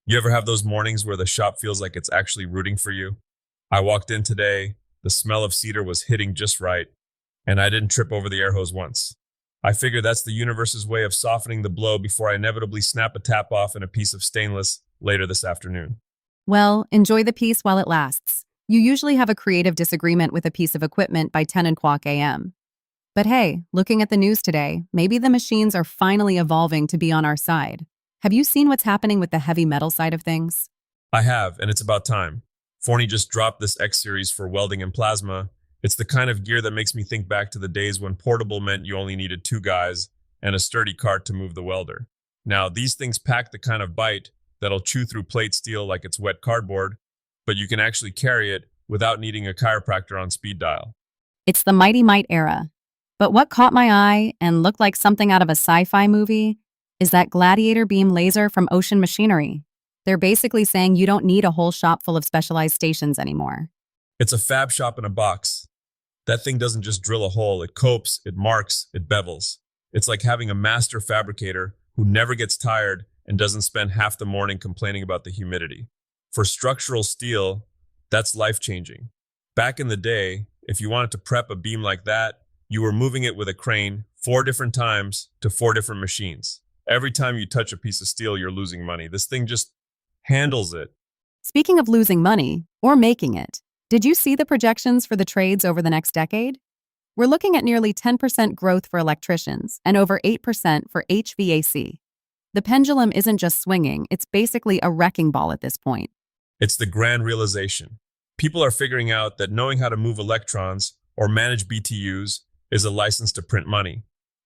You ever have those mornings where the shop feels like it's actually rooting for you? I walked in today, the smell of cedar was hitting just right, and I didn't trip over the air hose once. I figure that's the universe's way of softening the blow before I inevitably snap a tap off in a piece of stainless later this afternoon. Well, enjoy the peace while it lasts. You usually have a creative disagreement with a piece of equipment by 10 o'clock a.m. But hey, looking at the news today, maybe the machines are finally evolving to be on our side. Have you seen what's happening with the heavy metal side of things? I have, and it's about time. Forney just dropped this X series for welding and plasma. It's the kind of gear that makes me think back to the days when portable meant you only needed two guys and a sturdy cart to move the welder. Now, these things pack the kind of bite that'll chew through plate steel like it's wet cardboard, but you can actually carry it without needing a chiropractor on speed dial. It's the Mighty Might era. But what caught my eye and looked like something out of a sci-fi movie is that gladiator beam laser from Ocean Machinery. They're basically saying you don't need a whole shop full of specialized stations anymore. It's a fab shop in a box. That thing doesn't just drill a hole, it copes, it marks, it bevels. It's like having a master fabricator who never gets tired and doesn't spend half the morning complaining about the humidity. For structural steel, that's life-changing. Back in the day, if you wanted to prep a beam like that, you were moving it with a crane 4 different times to 4 different machines. Every time you touch a piece of steel, you're losing money. This thing just handles it. Speaking of losing money, or making it, did you see the projections for the trades over the next decade? We're looking at nearly 10% growth for electricians and over 8% for HVAC. The pendulum isn't just swinging, it's basically a wrecking ball at this point. It's the grand realization. People are figuring out that knowing how to move electrons or manage BTUs is a license to print money.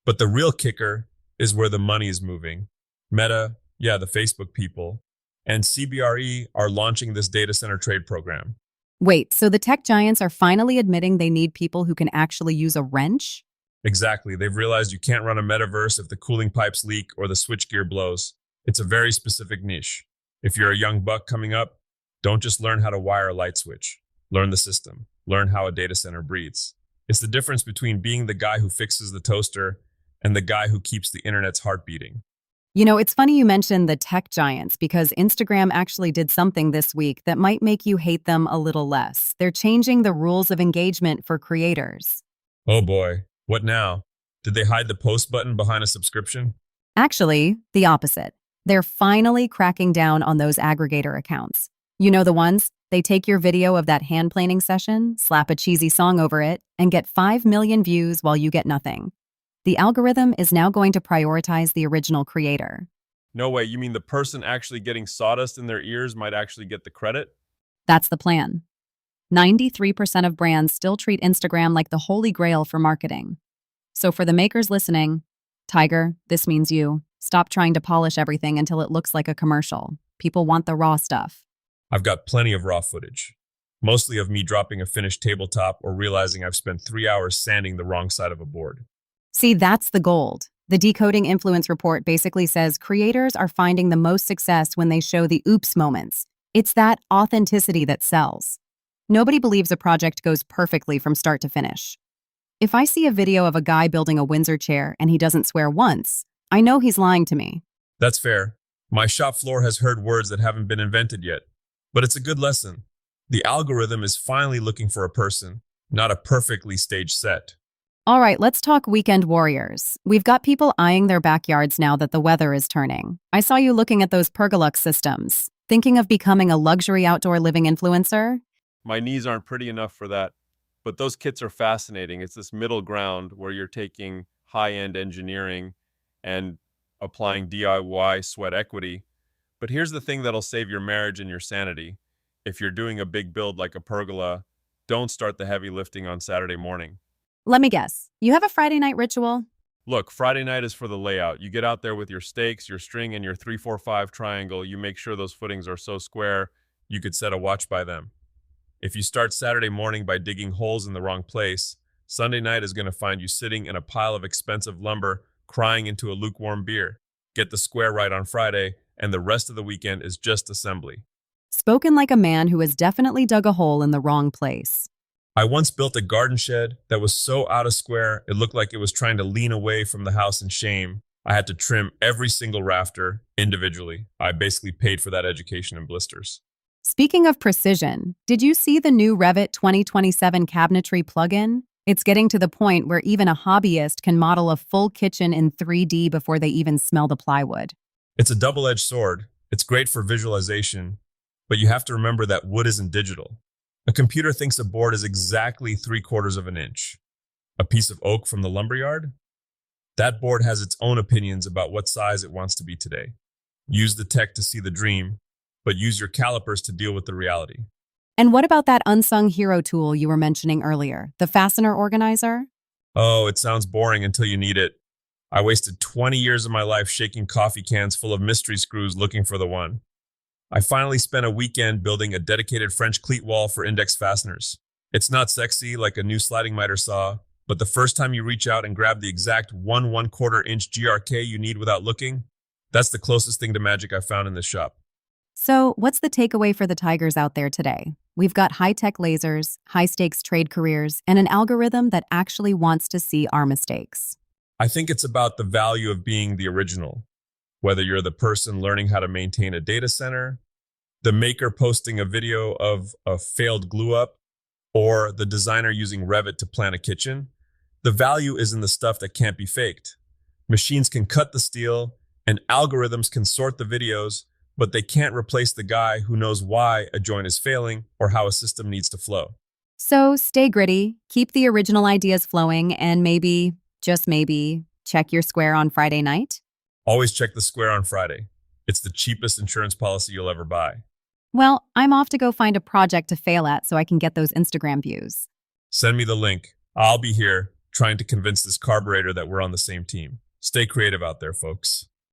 But the real kicker is where the money is moving. Meta, yeah, the Facebook people, and CBRE are launching this data center trade program. Wait, so the tech giants are finally admitting they need people who can actually use a wrench? Exactly. They've realized you can't run a metaverse if the cooling pipes leak or the switchgear blows. It's a very specific niche. If you're a young buck coming up, don't just learn how to wire a light switch. Learn the system. Learn how a data center breathes. It's the difference between being the guy who fixes the toaster and the guy who keeps the internet's heart beating. You know, it's funny you mentioned the tech giants because Instagram actually did something this week that might make you hate them a little less. They're changing the rules of engagement for creators. Oh boy, what now? Did they hide the post button behind a subscription? Actually, the opposite. They're finally cracking down on those aggregator accounts. You know the ones? They take your video of that hand planing session, slap a cheesy song over it, and get 5 million views while you get nothing. The algorithm is now going to prioritize the original creator. No way, you mean the person actually getting sawdust in their ears might actually get the credit? That's the plan. 93% of brands still treat Instagram like the holy grail for marketing. So for the makers listening, Tiger, this means you. Stop trying to polish everything until it looks like a commercial. People want the raw stuff. I've got plenty of raw footage. Mostly of me dropping a finished tabletop or realizing I've spent 3 hours sanding the wrong side of a board. See, that's the gold. The Decoding Influence report basically says creators are finding the most success when they show the oops moments. It's that authenticity that sells. Nobody believes a project goes perfectly from start to finish. If I see a video of a guy building a Windsor chair and he doesn't swear once, I know he's lying to me. That's fair. My shop floor has heard words that haven't been invented yet. But it's a good lesson. The algorithm is finally looking for a person, not a perfectly staged set. All right, let's talk weekend warriors. We've got people eyeing their backyards now that the weather is turning. I saw you looking at those pergola systems. Thinking of becoming a luxury outdoor living influencer? My knees aren't pretty enough for that. But those kits are fascinating. It's this middle ground where you're taking high-end engineering and applying DIY sweat equity. But here's the thing that'll save your marriage and your sanity. If you're doing a big build like a pergola, don't start the heavy lifting on Saturday morning. Let me guess. You have a Friday night ritual? Look, Friday night is for the layout. You get out there with your stakes, your string, and your 3-4-5 triangle. You make sure those footings are so square, you could set a watch by them. If you start Saturday morning by digging holes in the wrong place, Sunday night is going to find you sitting in a pile of expensive lumber, crying into a lukewarm beer. Get the square right on Friday, and the rest of the weekend is just assembly. Spoken like a man who has definitely dug a hole in the wrong place. I once built a garden shed that was so out of square, it looked like it was trying to lean away from the house in shame. I had to trim every single rafter individually. I basically paid for that education in blisters. Speaking of precision, did you see the new Revit 2027 cabinetry plugin? It's getting to the point where even a hobbyist can model a full kitchen in 3D before they even smell the plywood. It's a double-edged sword. It's great for visualization, but you have to remember that wood isn't digital. A computer thinks a board is exactly 3/4 of an inch. A piece of oak from the lumberyard? That board has its own opinions about what size it wants to be today. Use the tech to see the dream, but use your calipers to deal with the reality. And what about that unsung hero tool you were mentioning earlier, the fastener organizer? Oh, it sounds boring until you need it. I wasted 20 years of my life shaking coffee cans full of mystery screws looking for the one. I finally spent a weekend building a dedicated French cleat wall for index fasteners. It's not sexy like a new sliding miter saw, but the first time you reach out and grab the exact 1/4 inch GRK you need without looking, that's the closest thing to magic I found in this shop. So, what's the takeaway for the Tigers out there today? We've got high-tech lasers, high-stakes trade careers, and an algorithm that actually wants to see our mistakes. I think it's about the value of being the original. Whether you're the person learning how to maintain a data center, the maker posting a video of a failed glue up, or the designer using Revit to plan a kitchen, the value is in the stuff that can't be faked. Machines can cut the steel, and algorithms can sort the videos, but they can't replace the guy who knows why a joint is failing or how a system needs to flow. So, stay gritty, keep the original ideas flowing, and maybe, just maybe, check your square on Friday night? Always check the square on Friday. It's the cheapest insurance policy you'll ever buy. Well, I'm off to go find a project to fail at so I can get those Instagram views. Send me the link. I'll be here trying to convince this carburetor that we're on the same team. Stay creative out there, folks.